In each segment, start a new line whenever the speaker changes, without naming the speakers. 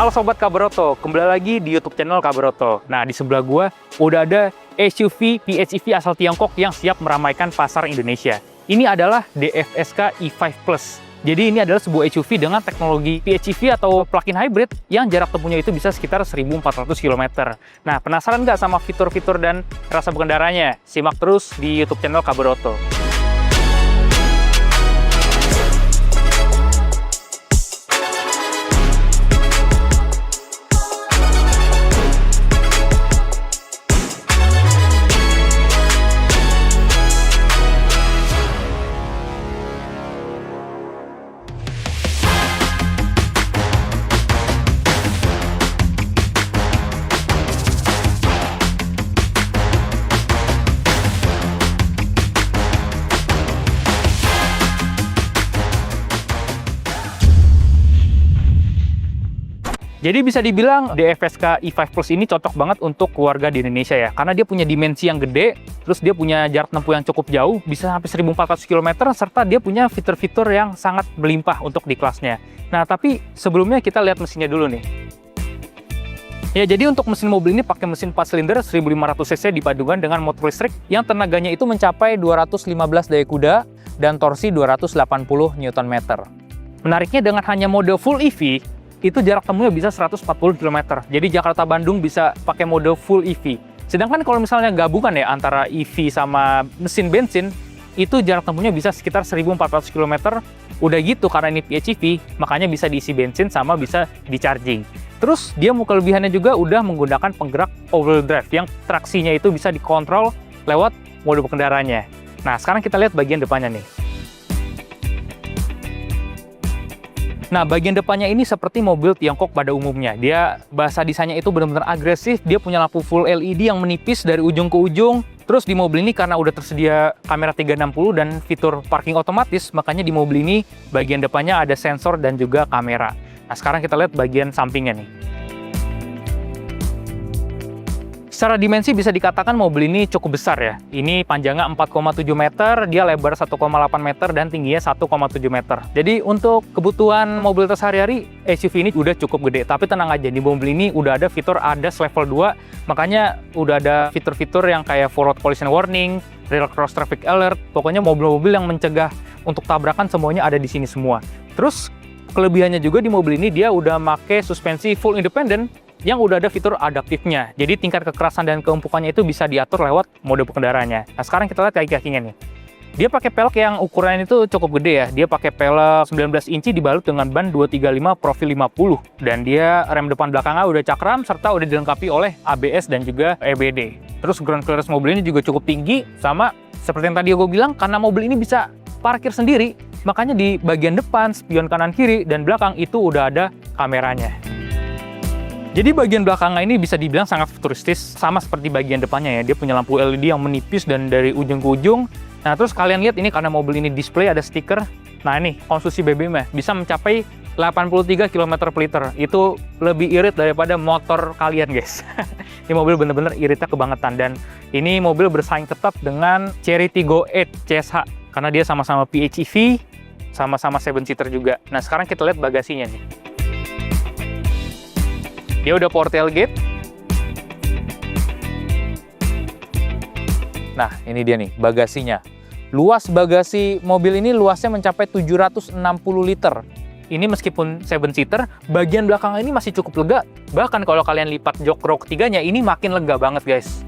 Halo Sobat Kabaroto, kembali lagi di YouTube channel Kabaroto. Nah, di sebelah gua udah ada SUV PHEV asal Tiongkok yang siap meramaikan pasar Indonesia. Ini adalah DFSK E5 Plus. Jadi ini adalah sebuah SUV dengan teknologi PHEV atau plug-in hybrid yang jarak tempuhnya itu bisa sekitar 1.400 km. Nah, penasaran nggak sama fitur-fitur dan rasa berkendaranya? Simak terus di YouTube channel Kabaroto. Jadi bisa dibilang DFSK E5 Plus ini cocok banget untuk keluarga di Indonesia ya. Karena dia punya dimensi yang gede, terus dia punya jarak tempuh yang cukup jauh, bisa sampai 1.400 km, serta dia punya fitur-fitur yang sangat melimpah untuk di kelasnya. Nah, tapi sebelumnya kita lihat mesinnya dulu nih. Ya, jadi untuk mesin mobil ini pakai mesin 4 silinder 1.500 cc dipadukan dengan motor listrik yang tenaganya itu mencapai 215 daya kuda dan torsi 280 Nm. Menariknya dengan hanya mode full EV, itu jarak temunya bisa 140 km. Jadi Jakarta-Bandung bisa pakai mode full EV. Sedangkan kalau misalnya gabungan ya antara EV sama mesin bensin, itu jarak tempuhnya bisa sekitar 1.400 km. Udah gitu, karena ini PHEV, makanya bisa diisi bensin sama bisa di-charging. Terus dia mau kelebihannya juga udah menggunakan penggerak all-wheel drive yang traksinya itu bisa dikontrol lewat mode pengendaranya. Nah, sekarang kita lihat bagian depannya nih. Nah, bagian depannya ini seperti mobil Tiongkok pada umumnya. Dia bahasa desainnya itu benar-benar agresif. Dia punya lampu full LED yang menipis dari ujung ke ujung. Terus di mobil ini karena udah tersedia kamera 360 dan fitur parking otomatis, makanya di mobil ini bagian depannya ada sensor dan juga kamera. Nah, sekarang kita lihat bagian sampingnya nih. Secara dimensi bisa dikatakan mobil ini cukup besar ya. Ini panjangnya 4,7 meter, dia lebar 1,8 meter, dan tingginya 1,7 meter. Jadi untuk kebutuhan mobilitas sehari-hari, SUV ini udah cukup gede. Tapi tenang aja, di mobil ini udah ada fitur ADAS level 2, makanya udah ada fitur-fitur yang kayak forward collision warning, rear cross traffic alert, pokoknya mobil-mobil yang mencegah untuk tabrakan semuanya ada di sini semua. Terus kelebihannya juga di mobil ini dia udah make suspensi full independent, yang udah ada fitur adaptifnya. Jadi tingkat kekerasan dan keempukannya itu bisa diatur lewat mode pengendaranya. Nah, sekarang kita lihat kaki-kakinya nih. Dia pakai pelek yang ukurannya itu cukup gede ya. Dia pakai pelek 19 inci dibalut dengan ban 235 profil 50. Dan dia rem depan belakangnya udah cakram serta udah dilengkapi oleh ABS dan juga EBD. Terus ground clearance mobil ini juga cukup tinggi. Sama seperti yang tadi gue bilang, karena mobil ini bisa parkir sendiri, makanya di bagian depan, spion kanan kiri dan belakang itu udah ada kameranya. Jadi bagian belakangnya ini bisa dibilang sangat futuristis, sama seperti bagian depannya ya. Dia punya lampu LED yang menipis dan dari ujung ke ujung. Nah, terus kalian lihat ini karena mobil ini display ada stiker. Nah, ini konsumsi BBM-nya bisa mencapai 83 km per liter. Itu lebih irit daripada motor kalian, guys. Ini mobil bener-bener iritnya kebangetan. Dan ini mobil bersaing ketat dengan Chery Tiggo 8 CSH. Karena dia sama-sama PHEV, sama-sama 7-seater juga. Nah, sekarang kita lihat bagasinya nih. Dia udah power tailgate. Nah, ini dia nih bagasinya. Luas bagasi mobil ini luasnya mencapai 760 liter. Ini meskipun 7-seater, bagian belakang ini masih cukup lega. Bahkan kalau kalian lipat jok row ketiganya, ini makin lega banget, guys.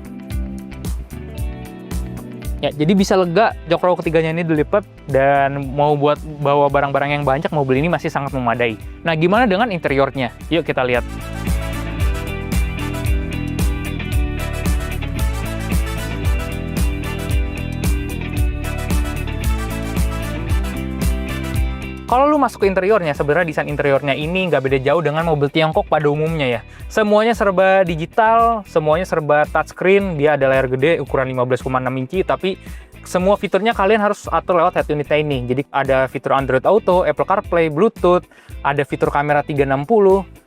Ya, jadi bisa lega, jok row ketiganya ini dilipat, dan mau buat bawa barang-barang yang banyak, mobil ini masih sangat memadai. Nah, gimana dengan interiornya? Yuk kita lihat. Kalau lu masuk ke interiornya, sebenarnya desain interiornya ini nggak beda jauh dengan mobil Tiongkok pada umumnya ya. Semuanya serba digital, semuanya serba touchscreen, dia ada layar gede ukuran 15,6 inci, tapi semua fiturnya kalian harus atur lewat head unitnya ini. Jadi ada fitur Android Auto, Apple CarPlay, Bluetooth, ada fitur kamera 360,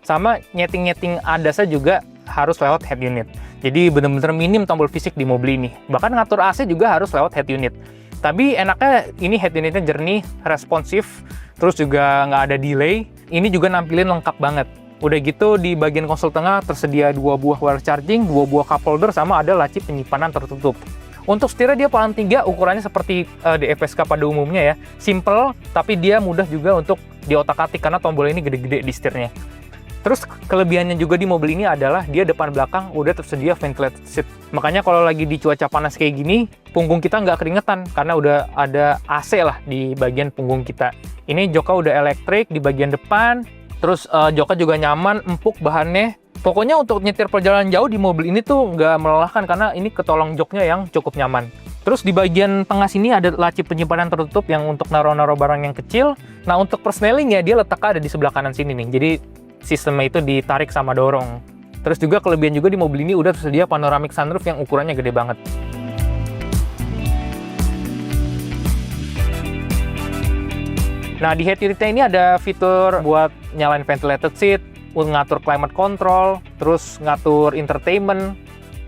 sama nyeting-nyeting ADAS-nya juga harus lewat head unit. Jadi bener-bener minim tombol fisik di mobil ini. Bahkan ngatur AC juga harus lewat head unit. Tapi enaknya ini head unitnya jernih, responsif, terus juga nggak ada delay. Ini juga nampilin lengkap banget. Udah gitu di bagian konsol tengah tersedia 2 buah wireless charging, 2 buah cup holder, sama ada laci penyimpanan tertutup. Untuk setirnya dia paling 3, ukurannya seperti di FSK pada umumnya ya. Simple, tapi dia mudah juga untuk diotak-atik karena tombol ini gede-gede di setirnya. Terus kelebihannya juga di mobil ini adalah dia depan belakang udah tersedia ventilated seat. Makanya kalau lagi di cuaca panas kayak gini, punggung kita nggak keringetan karena udah ada AC lah di bagian punggung kita. Ini joknya udah elektrik di bagian depan, terus joknya juga nyaman, empuk bahannya. Pokoknya untuk nyetir perjalanan jauh di mobil ini tuh nggak melelahkan karena ini ketolong joknya yang cukup nyaman. Terus di bagian tengah sini ada laci penyimpanan tertutup yang untuk naruh-naruh barang yang kecil. Nah untuk persneling ya dia letaknya ada di sebelah kanan sini nih. Jadi sistemnya itu ditarik sama dorong. Terus juga kelebihan juga di mobil ini udah tersedia panoramic sunroof yang ukurannya gede banget. Nah di head unitnya ini ada fitur buat nyalain ventilated seat, ngatur climate control, terus ngatur entertainment,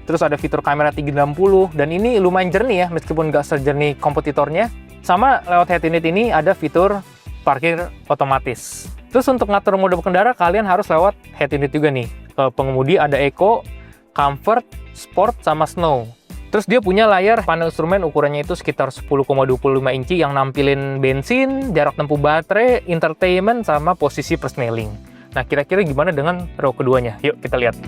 terus ada fitur kamera 360, dan ini lumayan jernih ya meskipun nggak sejernih kompetitornya. Sama lewat head unit ini ada fitur parkir otomatis. Terus untuk ngatur mode pengendara kalian harus lewat head unit juga nih. Ke pengemudi ada Eco, Comfort, Sport, sama Snow. Terus dia punya layar panel instrumen ukurannya itu sekitar 10,25 inci yang nampilin bensin, jarak tempuh baterai, entertainment, sama posisi persneling. Nah kira-kira gimana dengan row keduanya? Yuk kita lihat.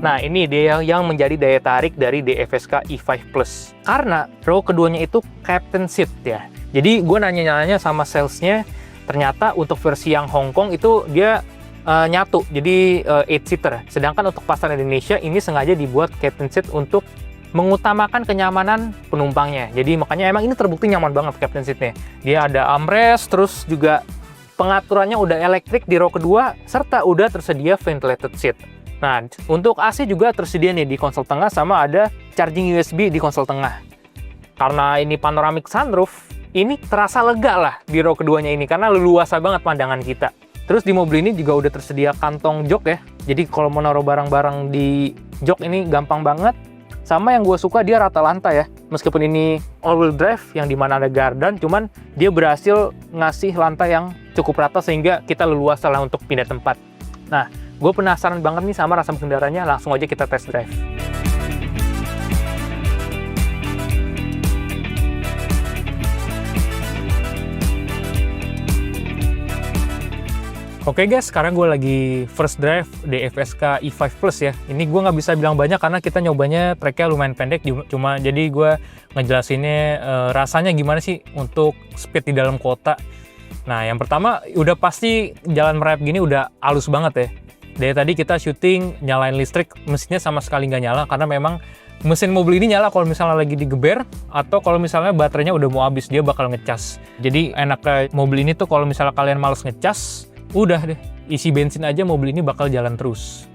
Nah, ini dia yang menjadi daya tarik dari DFSK E5 Plus. Karena row keduanya itu captain seat ya. Jadi gue nanya-nanya sama salesnya, ternyata untuk versi yang Hong Kong itu dia nyatu, jadi 8-seater. Sedangkan untuk pasar Indonesia ini sengaja dibuat captain seat untuk mengutamakan kenyamanan penumpangnya. Jadi makanya emang ini terbukti nyaman banget captain seatnya. Dia ada armrest, terus juga pengaturannya udah elektrik di row kedua, serta udah tersedia ventilated seat. Nah, untuk AC juga tersedia nih di konsol tengah, sama ada charging USB di konsol tengah. Karena ini panoramic sunroof, ini terasa lega lah di row keduanya ini, karena leluasa banget pandangan kita. Terus di mobil ini juga udah tersedia kantong jok ya, jadi kalau mau naruh barang-barang di jok ini gampang banget. Sama yang gue suka dia rata lantai ya, meskipun ini all-wheel drive yang dimana ada gardan, cuman dia berhasil ngasih lantai yang cukup rata sehingga kita leluasa lah untuk pindah tempat. Nah, gue penasaran banget nih sama rasa kendaranya, langsung aja kita test drive. Oke guys, sekarang gue lagi first drive DFSK E5 Plus ya. Ini gue nggak bisa bilang banyak karena kita nyobanya tracknya lumayan pendek, cuma jadi gue ngejelasinnya rasanya gimana sih untuk speed di dalam kota. Nah yang pertama udah pasti jalan merayap gini udah halus banget ya. Dari tadi kita syuting nyalain listrik, mesinnya sama sekali nggak nyala karena memang mesin mobil ini nyala kalau misalnya lagi digeber atau kalau misalnya baterainya udah mau habis, dia bakal ngecas. Jadi enaknya mobil ini tuh kalau misalnya kalian males ngecas, udah deh isi bensin aja mobil ini bakal jalan terus.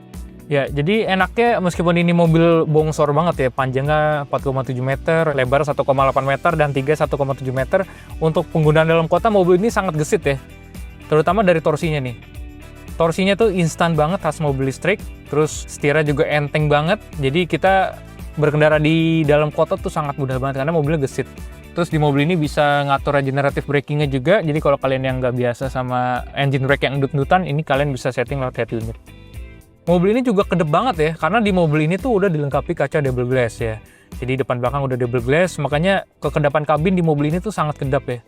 Ya jadi enaknya meskipun ini mobil bongsor banget ya, panjangnya 4,7 meter, lebar 1,8 meter, dan tinggi 1,7 meter. Untuk penggunaan dalam kota mobil ini sangat gesit ya, terutama dari torsinya nih. Torsinya tuh instan banget khas mobil listrik, terus setirnya juga enteng banget, jadi kita berkendara di dalam kota tuh sangat mudah banget karena mobilnya gesit. Terus di mobil ini bisa ngatur regenerative braking-nya juga, jadi kalau kalian yang nggak biasa sama engine brake yang endut-endutan, ini kalian bisa setting lewat head unit. Mobil ini juga kedap banget ya, karena di mobil ini tuh udah dilengkapi kaca double glass ya. Jadi depan belakang udah double glass, makanya kekedapan kabin di mobil ini tuh sangat kedap ya.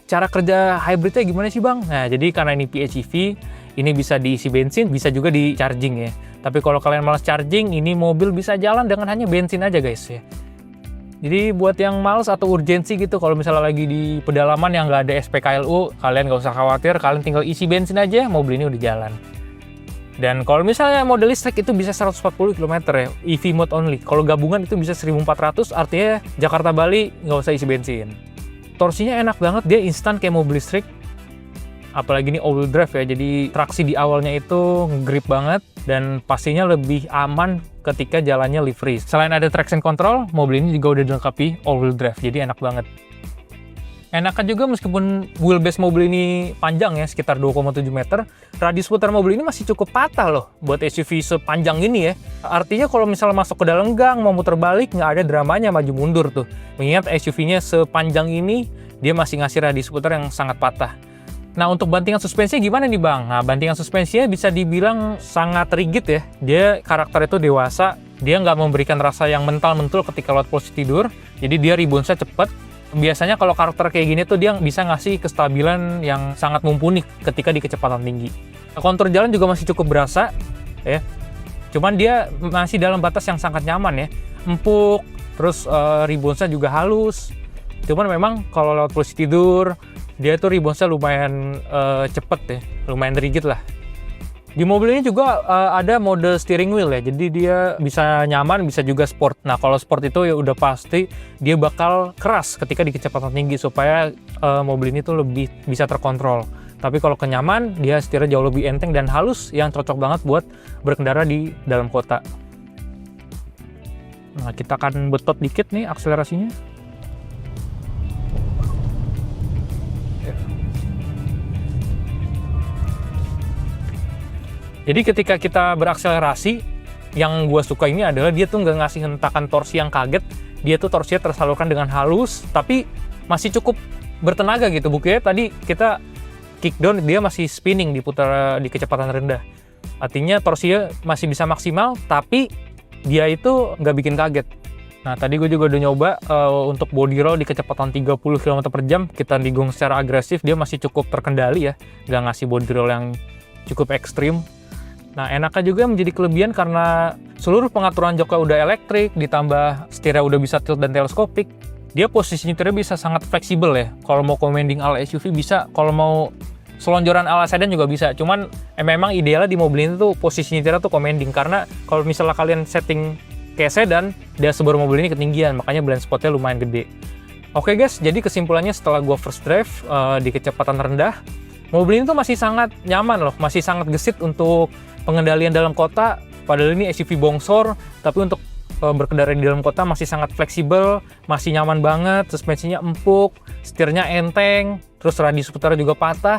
Cara kerja hybridnya gimana sih bang? Nah jadi karena ini PHEV, ini bisa diisi bensin, bisa juga di charging ya. Tapi kalau kalian malas charging, ini mobil bisa jalan dengan hanya bensin aja guys ya. Jadi buat yang males atau urgensi gitu, kalau misalnya lagi di pedalaman yang nggak ada SPKLU, kalian nggak usah khawatir, kalian tinggal isi bensin aja, mobil ini udah jalan. Dan kalau misalnya model listrik itu bisa 140 km ya, EV mode only. Kalau gabungan itu bisa 1400, artinya Jakarta-Bali nggak usah isi bensin. Torsinya enak banget, dia instan kayak mobil listrik. Apalagi ini all-wheel drive ya, jadi traksi di awalnya itu nge-grip banget dan pastinya lebih aman ketika jalannya lift-free. Selain ada traction control, mobil ini juga udah dilengkapi all-wheel drive, jadi enak banget. Enakan juga meskipun wheelbase mobil ini panjang ya, sekitar 2,7 meter, radius putar mobil ini masih cukup patah loh buat SUV sepanjang ini ya. Artinya kalau misalnya masuk ke dalam gang, mau muter balik, nggak ada dramanya maju mundur tuh. Mengingat SUV-nya sepanjang ini, dia masih ngasih radius putar yang sangat patah. Nah, untuk bantingan suspensinya gimana nih Bang? Nah, bantingan suspensinya bisa dibilang sangat rigid ya. Dia karakter itu dewasa, dia nggak memberikan rasa yang mental-mentul ketika lewat posisi tidur, jadi dia reboundsnya cepet. Biasanya kalau karakter kayak gini tuh dia bisa ngasih kestabilan yang sangat mumpuni ketika di kecepatan tinggi. Nah, kontur jalan juga masih cukup berasa, ya. Cuman dia masih dalam batas yang sangat nyaman ya. Empuk, terus reboundsnya juga halus. Cuman memang kalau lewat posisi tidur, dia tuh reboundsnya lumayan cepet ya, lumayan rigid lah. Di mobil ini juga ada mode steering wheel ya, jadi dia bisa nyaman, bisa juga sport. Nah, kalau sport itu ya udah pasti dia bakal keras ketika di kecepatan tinggi supaya mobil ini tuh lebih bisa terkontrol. Tapi kalau kenyaman, dia setirnya jauh lebih enteng dan halus yang cocok banget buat berkendara di dalam kota. Nah, kita akan betot dikit nih akselerasinya. Jadi ketika kita berakselerasi, yang gue suka ini adalah dia tuh nggak ngasih hentakan torsi yang kaget, dia tuh torsinya tersalurkan dengan halus, tapi masih cukup bertenaga gitu. Buktinya tadi kita kickdown, dia masih spinning diputar di kecepatan rendah. Artinya torsinya masih bisa maksimal, tapi dia itu nggak bikin kaget. Nah, tadi gue juga udah nyoba untuk body roll di kecepatan 30 km/jam, kita digong secara agresif, dia masih cukup terkendali ya, nggak ngasih body roll yang cukup ekstrim. Nah, enaknya juga menjadi kelebihan karena seluruh pengaturan joknya udah elektrik, ditambah setirnya udah bisa tilt dan teleskopik. Dia posisi nyetirnya bisa sangat fleksibel ya. Kalau mau commanding ala SUV bisa, kalau mau selonjoran ala sedan juga bisa. Cuman memang idealnya di mobil ini tuh posisi nyetirnya tuh commanding, karena kalau misalnya kalian setting kayak sedan, dashboard mobil ini ketinggian, makanya blind spotnya lumayan gede. Oke guys, jadi kesimpulannya setelah gua first drive di kecepatan rendah, mobil ini tuh masih sangat nyaman loh, masih sangat gesit untuk pengendalian dalam kota. Padahal ini SUV bongsor, tapi untuk berkendara di dalam kota masih sangat fleksibel, masih nyaman banget, suspensinya empuk, setirnya enteng, terus radius putar juga patah.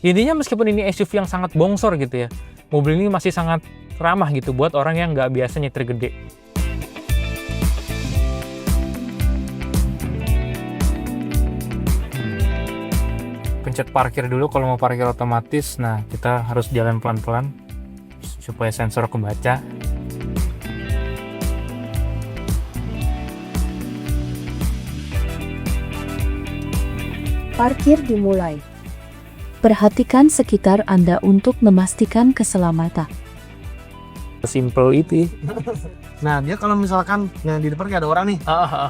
Intinya meskipun ini SUV yang sangat bongsor gitu ya, mobil ini masih sangat ramah gitu buat orang yang nggak biasa nyetir gede. Pencet parkir dulu kalau mau parkir otomatis. Nah, kita harus jalan pelan-pelan supaya sensor kebaca.
Parkir dimulai. Perhatikan sekitar Anda untuk memastikan keselamatan.
Simple itu.
Nah, dia kalau misalkan yang di depan kayak ada orang nih,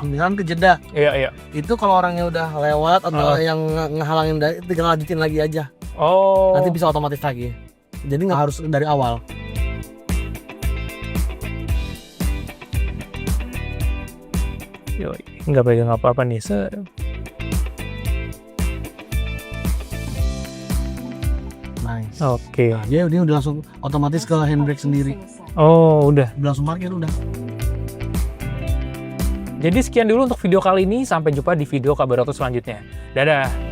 misalkan kejedah.
Iya.
Itu kalau orangnya udah lewat atau yang ngehalangin, tinggal lanjutin lagi aja.
Oh.
Nanti bisa otomatis lagi. Jadi nggak harus dari awal.
Yoi, nggak pegang apa-apa nih.
Nice.
Oke.
Nah, dia udah langsung otomatis ke handbrake sendiri.
Oh, udah.
Langsung parkir udah.
Jadi sekian dulu untuk video kali ini. Sampai jumpa di video kabar auto selanjutnya. Dadah.